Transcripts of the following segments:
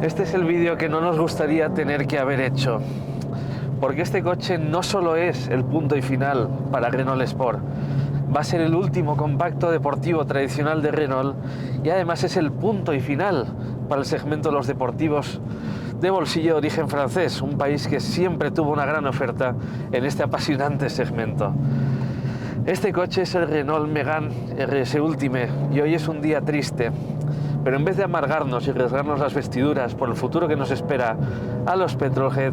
Este es el vídeo que no nos gustaría tener que haber hecho, porque este coche no solo es el punto y final para Renault Sport, va a ser el último compacto deportivo tradicional de Renault y además es el punto y final para el segmento de los deportivos de bolsillo de origen francés, un país que siempre tuvo una gran oferta en este apasionante segmento. Este coche es el Renault Megane RS Ultime y hoy es un día triste, pero en vez de amargarnos y rasgarnos las vestiduras por el futuro que nos espera a los Petrolhead,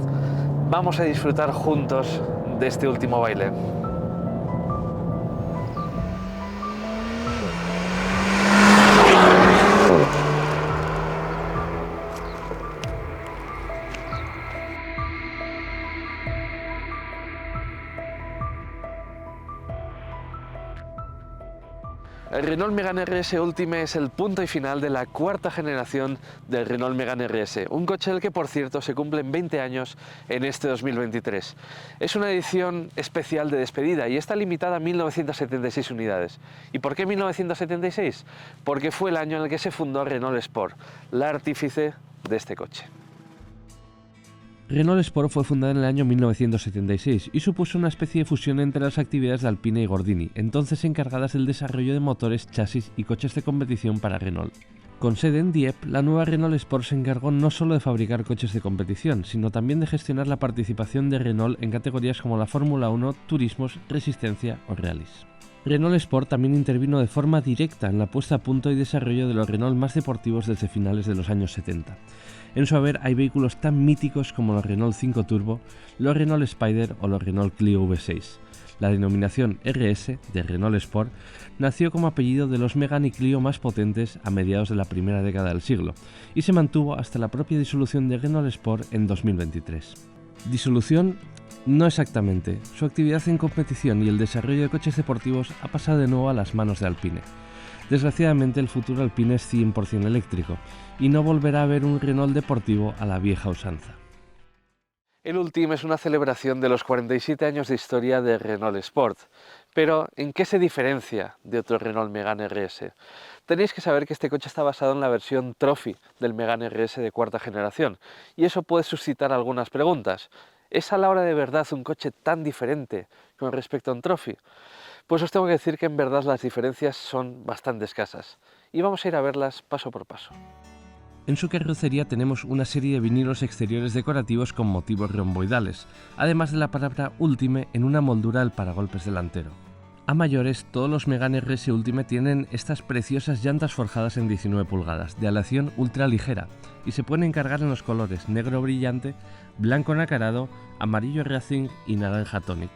vamos a disfrutar juntos de este último baile. El Renault Megane RS Ultime es el punto y final de la cuarta generación del Renault Megane RS, un coche del que, por cierto, se cumplen 20 años en este 2023. Es una edición especial de despedida y está limitada a 1976 unidades. ¿Y por qué 1976? Porque fue el año en el que se fundó Renault Sport, la artífice de este coche. Renault Sport fue fundada en el año 1976 y supuso una especie de fusión entre las actividades de Alpine y Gordini, entonces encargadas del desarrollo de motores, chasis y coches de competición para Renault. Con sede en Dieppe, la nueva Renault Sport se encargó no solo de fabricar coches de competición, sino también de gestionar la participación de Renault en categorías como la Fórmula 1, turismos, resistencia o rallies. Renault Sport también intervino de forma directa en la puesta a punto y desarrollo de los Renault más deportivos desde finales de los años 70. En su haber hay vehículos tan míticos como los Renault 5 Turbo, los Renault Spider o los Renault Clio V6. La denominación RS de Renault Sport nació como apellido de los Megane y Clio más potentes a mediados de la primera década del siglo y se mantuvo hasta la propia disolución de Renault Sport en 2023. Disolución no exactamente, su actividad en competición y el desarrollo de coches deportivos ha pasado de nuevo a las manos de Alpine. Desgraciadamente el futuro Alpine es 100% eléctrico y no volverá a ver un Renault deportivo a la vieja usanza. El Ultime es una celebración de los 47 años de historia de Renault Sport. Pero, ¿en qué se diferencia de otro Renault Megane RS? Tenéis que saber que este coche está basado en la versión Trophy del Megane RS de cuarta generación, y eso puede suscitar algunas preguntas. ¿Es a la hora de verdad un coche tan diferente con respecto a un Trophy? Pues os tengo que decir que en verdad las diferencias son bastante escasas, y vamos a ir a verlas paso por paso. En su carrocería tenemos una serie de vinilos exteriores decorativos con motivos romboidales, además de la palabra Ultime en una moldura del paragolpes delantero. A mayores, todos los Megane RS Ultime tienen estas preciosas llantas forjadas en 19 pulgadas, de aleación ultra ligera, y se pueden encargar en los colores negro brillante, blanco nacarado, amarillo racing y naranja tonic.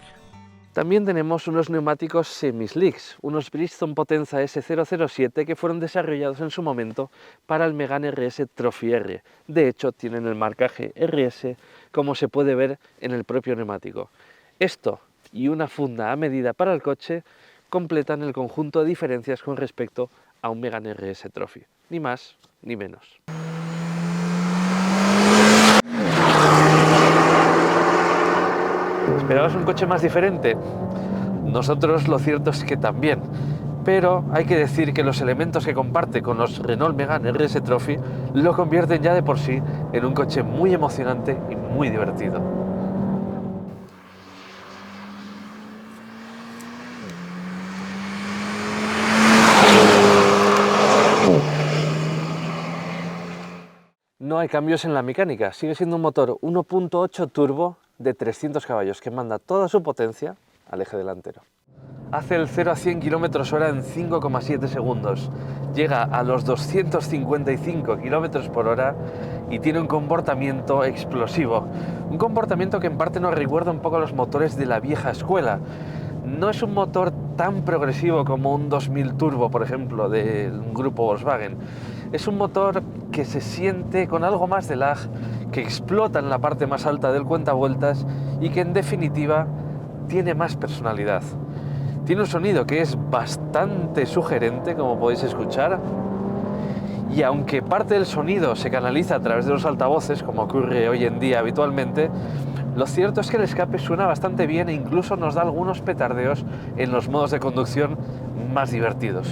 También tenemos unos neumáticos semi-slicks, unos Bridgestone Potenza S007 que fueron desarrollados en su momento para el Megane RS Trophy R. De hecho, tienen el marcaje RS, como se puede ver en el propio neumático. Esto y una funda a medida para el coche completan el conjunto de diferencias con respecto a un Megane RS Trophy, ni más ni menos. ¿Esperabas un coche más diferente? Nosotros lo cierto es que también, pero hay que decir que los elementos que comparte con los Renault Megane RS Trophy lo convierten ya de por sí en un coche muy emocionante y muy divertido. No hay cambios en la mecánica, sigue siendo un motor 1.8 turbo de 300 caballos que manda toda su potencia al eje delantero. Hace el 0 a 100 km/h en 5,7 segundos, llega a los 255 km/h y tiene un comportamiento explosivo. Un comportamiento que en parte nos recuerda un poco a los motores de la vieja escuela. No es un motor tan progresivo como un 2000 turbo, por ejemplo, del grupo Volkswagen. Es un motor que se siente con algo más de lag, que explota en la parte más alta del cuentavueltas y que en definitiva tiene más personalidad. Tiene un sonido que es bastante sugerente, como podéis escuchar, y aunque parte del sonido se canaliza a través de los altavoces, como ocurre hoy en día habitualmente, lo cierto es que el escape suena bastante bien e incluso nos da algunos petardeos en los modos de conducción más divertidos.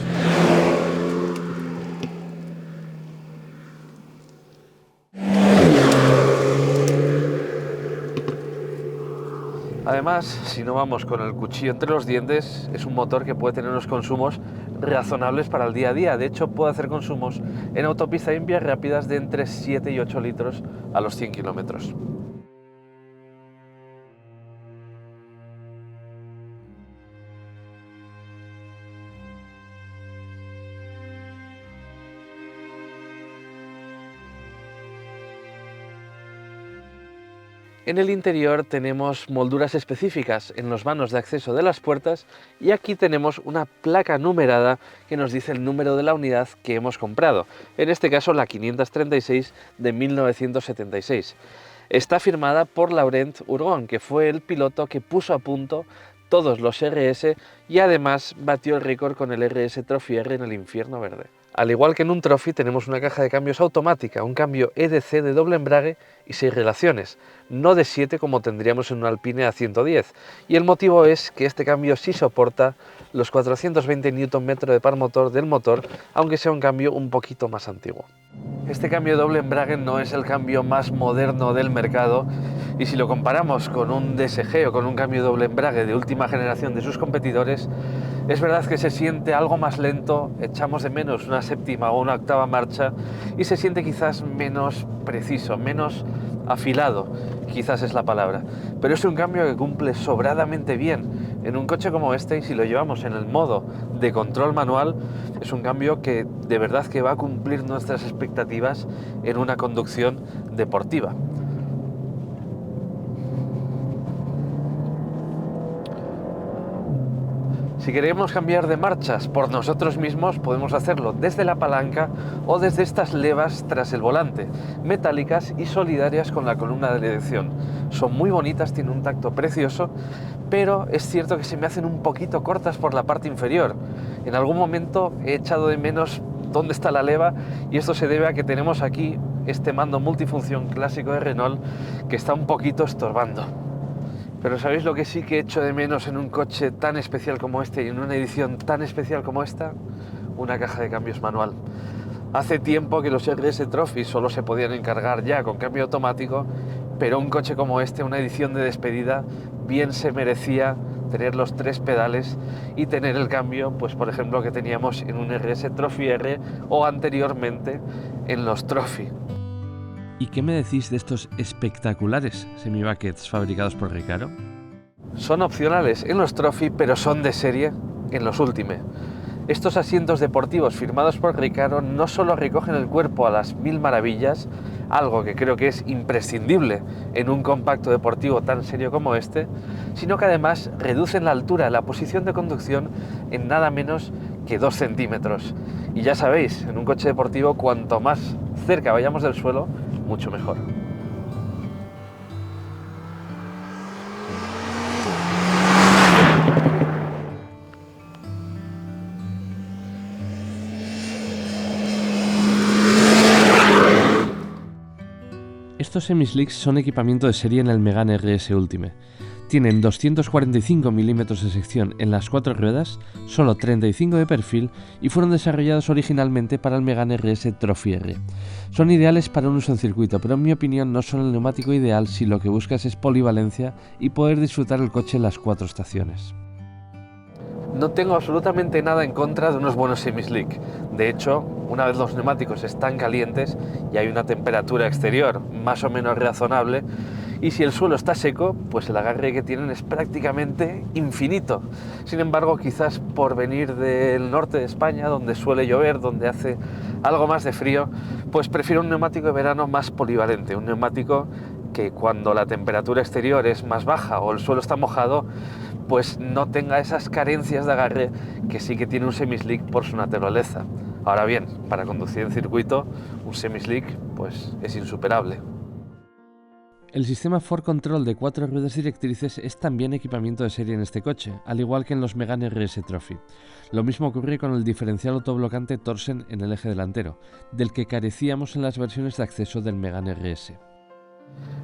Además, si no vamos con el cuchillo entre los dientes, es un motor que puede tener unos consumos razonables para el día a día. De hecho, puede hacer consumos en autopista y en vías rápidas de entre 7 y 8 litros a los 100 kilómetros. En el interior tenemos molduras específicas en los vanos de acceso de las puertas y aquí tenemos una placa numerada que nos dice el número de la unidad que hemos comprado, en este caso la 536 de 1976. Está firmada por Laurent Hurgon, que fue el piloto que puso a punto todos los RS y además batió el récord con el RS Trophy R en el Infierno Verde. Al igual que en un Trophy tenemos una caja de cambios automática, un cambio EDC de doble embrague y 6 relaciones, no de 7 como tendríamos en un Alpine a 110, y el motivo es que este cambio sí soporta los 420 Nm de par motor del motor, aunque sea un cambio un poquito más antiguo. Este cambio de doble embrague no es el cambio más moderno del mercado, y si lo comparamos con un DSG o con un cambio de doble embrague de última generación de sus competidores, es verdad que se siente algo más lento, echamos de menos una séptima o una octava marcha y se siente quizás menos preciso, menos afilado, quizás es la palabra. Pero es un cambio que cumple sobradamente bien en un coche como este, y si lo llevamos en el modo de control manual, es un cambio que de verdad que va a cumplir nuestras expectativas en una conducción deportiva. Si queremos cambiar de marchas por nosotros mismos, podemos hacerlo desde la palanca o desde estas levas tras el volante, metálicas y solidarias con la columna de dirección. Son muy bonitas, tienen un tacto precioso, pero es cierto que se me hacen un poquito cortas por la parte inferior. En algún momento he echado de menos dónde está la leva, y esto se debe a que tenemos aquí este mando multifunción clásico de Renault que está un poquito estorbando. Pero ¿sabéis lo que sí que echo de menos en un coche tan especial como este y en una edición tan especial como esta? Una caja de cambios manual. Hace tiempo que los RS Trophy solo se podían encargar ya con cambio automático, pero un coche como este, una edición de despedida, bien se merecía tener los 3 pedales y tener el cambio, pues por ejemplo, que teníamos en un RS Trophy R o anteriormente en los Trophy. ¿Y qué me decís de estos espectaculares semi-buckets fabricados por Recaro? Son opcionales en los Trophy, pero son de serie en los Ultime. Estos asientos deportivos firmados por Recaro no solo recogen el cuerpo a las mil maravillas, algo que creo que es imprescindible en un compacto deportivo tan serio como este, sino que además reducen la altura de la posición de conducción en nada menos que 2 centímetros. Y ya sabéis, en un coche deportivo, cuanto más cerca vayamos del suelo, mucho mejor. Estos semislicks son equipamiento de serie en el Megane RS Ultime. Tienen 245 milímetros de sección en las 4 ruedas, solo 35 de perfil, y fueron desarrollados originalmente para el Megane RS Trophy R. Son ideales para un uso en circuito, pero en mi opinión no son el neumático ideal si lo que buscas es polivalencia y poder disfrutar el coche en las 4 estaciones. No tengo absolutamente nada en contra de unos buenos semi-slick. De hecho, una vez los neumáticos están calientes y hay una temperatura exterior más o menos razonable, y si el suelo está seco, pues el agarre que tienen es prácticamente infinito. Sin embargo, quizás por venir del norte de España, donde suele llover, donde hace algo más de frío, pues prefiero un neumático de verano más polivalente, un neumático que cuando la temperatura exterior es más baja o el suelo está mojado, pues no tenga esas carencias de agarre que sí que tiene un semi-slick por su naturaleza. Ahora bien, para conducir en circuito, un semi-slick pues es insuperable. El sistema 4Control de 4 ruedas directrices es también equipamiento de serie en este coche, al igual que en los Megane RS Trophy. Lo mismo ocurre con el diferencial autoblocante Torsen en el eje delantero, del que carecíamos en las versiones de acceso del Megane RS.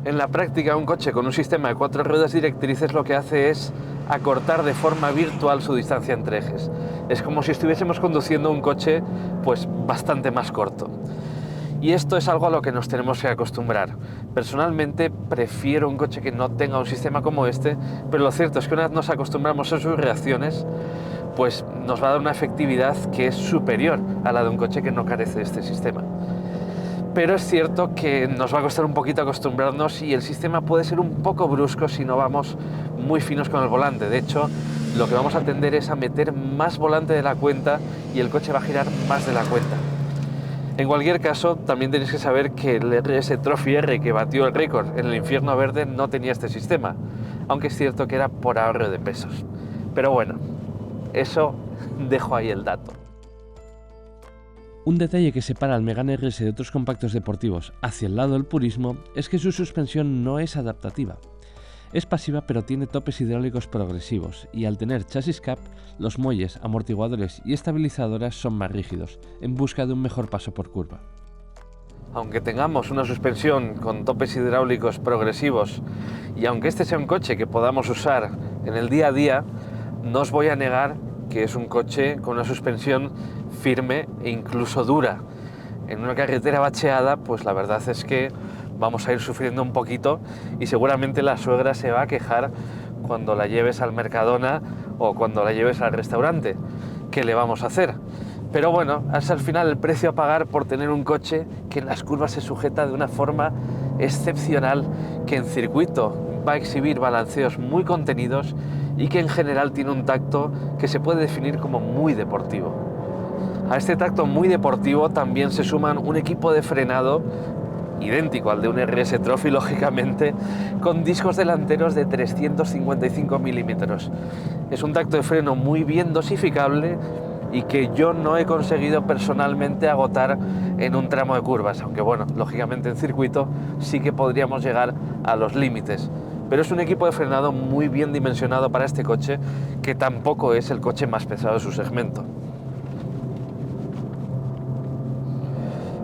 En la práctica, un coche con un sistema de 4 ruedas directrices lo que hace es acortar de forma virtual su distancia entre ejes. Es como si estuviésemos conduciendo un coche pues bastante más corto. Y esto es algo a lo que nos tenemos que acostumbrar. Personalmente prefiero un coche que no tenga un sistema como este, pero lo cierto es que una vez nos acostumbramos a sus reacciones, pues nos va a dar una efectividad que es superior a la de un coche que no carece de este sistema. Pero es cierto que nos va a costar un poquito acostumbrarnos y el sistema puede ser un poco brusco si no vamos muy finos con el volante. De hecho, lo que vamos a tender es a meter más volante de la cuenta y el coche va a girar más de la cuenta. En cualquier caso, también tenéis que saber que el RS Trophy R que batió el récord en el Infierno Verde no tenía este sistema, aunque es cierto que era por ahorro de pesos. Pero bueno, eso dejo ahí el dato. Un detalle que separa al Megane RS de otros compactos deportivos hacia el lado del purismo es que su suspensión no es adaptativa. Es pasiva pero tiene topes hidráulicos progresivos y al tener chasis cap, los muelles, amortiguadores y estabilizadoras son más rígidos, en busca de un mejor paso por curva. Aunque tengamos una suspensión con topes hidráulicos progresivos y aunque este sea un coche que podamos usar en el día a día, no os voy a negar que es un coche con una suspensión firme e incluso dura. En una carretera bacheada, pues la verdad es que vamos a ir sufriendo un poquito y seguramente la suegra se va a quejar cuando la lleves al Mercadona o cuando la lleves al restaurante. ¿Qué le vamos a hacer? Pero bueno, es al final el precio a pagar por tener un coche que en las curvas se sujeta de una forma excepcional, que en circuito va a exhibir balanceos muy contenidos y que en general tiene un tacto que se puede definir como muy deportivo. A este tacto muy deportivo también se suman un equipo de frenado idéntico al de un RS Trophy, lógicamente, con discos delanteros de 355 milímetros. Es un tacto de freno muy bien dosificable y que yo no he conseguido personalmente agotar en un tramo de curvas, aunque bueno, lógicamente en circuito sí que podríamos llegar a los límites. Pero es un equipo de frenado muy bien dimensionado para este coche, que tampoco es el coche más pesado de su segmento.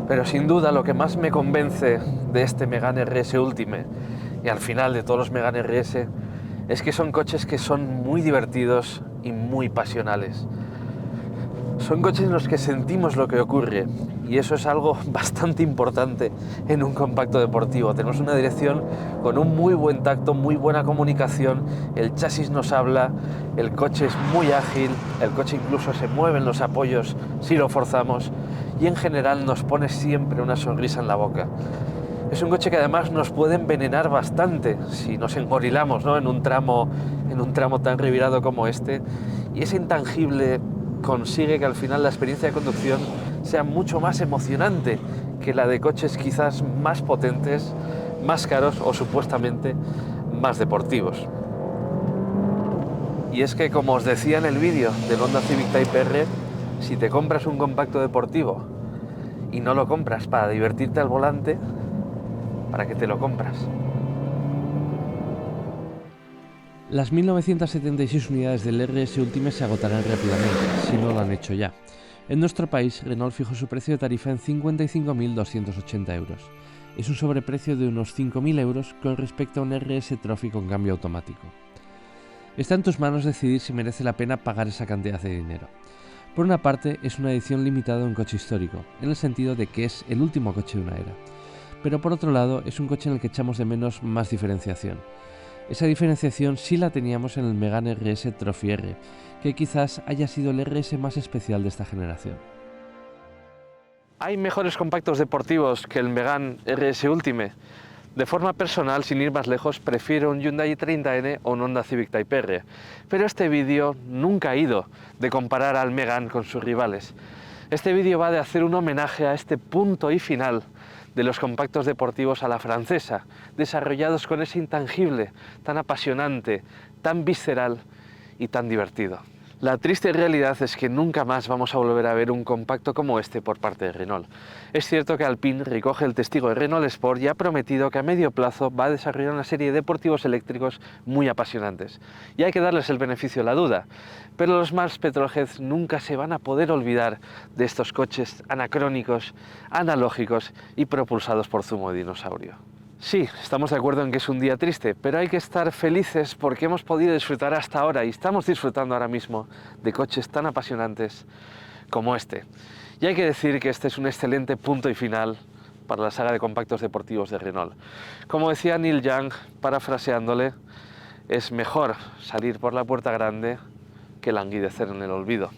Pero sin duda lo que más me convence de este Megane RS Ultime y al final de todos los Megane RS es que son coches que son muy divertidos y muy pasionales. Son coches en los que sentimos lo que ocurre y eso es algo bastante importante en un compacto deportivo. Tenemos una dirección con un muy buen tacto, muy buena comunicación, el chasis nos habla, el coche es muy ágil, el coche incluso se mueve en los apoyos si lo forzamos y en general nos pone siempre una sonrisa en la boca. Es un coche que además nos puede envenenar bastante si nos engorilamos, ¿no? en un tramo tan revirado como este, y ese intangible consigue que al final la experiencia de conducción sea mucho más emocionante que la de coches quizás más potentes, más caros o supuestamente más deportivos. Y es que, como os decía en el vídeo del Honda Civic Type R, si te compras un compacto deportivo y no lo compras para divertirte al volante, ¿para qué te lo compras? Las 1976 unidades del RS Ultime se agotarán rápidamente, si no lo han hecho ya. En nuestro país, Renault fijó su precio de tarifa en 55.280 euros. Es un sobreprecio de unos 5.000 euros con respecto a un RS Trophy con cambio automático. Está en tus manos decidir si merece la pena pagar esa cantidad de dinero. Por una parte, es una edición limitada de un coche histórico, en el sentido de que es el último coche de una era. Pero por otro lado, es un coche en el que echamos de menos más diferenciación. Esa diferenciación sí la teníamos en el Megane RS Trophy R, que quizás haya sido el RS más especial de esta generación. ¿Hay mejores compactos deportivos que el Megane RS Ultime? De forma personal, sin ir más lejos, prefiero un Hyundai i30N o un Honda Civic Type R. Pero este vídeo nunca ha ido de comparar al Megane con sus rivales. Este vídeo va de hacer un homenaje a este punto y final de los compactos deportivos a la francesa, desarrollados con ese intangible tan apasionante, tan visceral y tan divertido. La triste realidad es que nunca más vamos a volver a ver un compacto como este por parte de Renault. Es cierto que Alpine recoge el testigo de Renault Sport y ha prometido que a medio plazo va a desarrollar una serie de deportivos eléctricos muy apasionantes. Y hay que darles el beneficio de la duda. Pero los más petrolheads nunca se van a poder olvidar de estos coches anacrónicos, analógicos y propulsados por zumo de dinosaurio. Sí, estamos de acuerdo en que es un día triste, pero hay que estar felices porque hemos podido disfrutar hasta ahora y estamos disfrutando ahora mismo de coches tan apasionantes como este. Y hay que decir que este es un excelente punto y final para la saga de compactos deportivos de Renault. Como decía Neil Young, parafraseándole, es mejor salir por la puerta grande que languidecer en el olvido.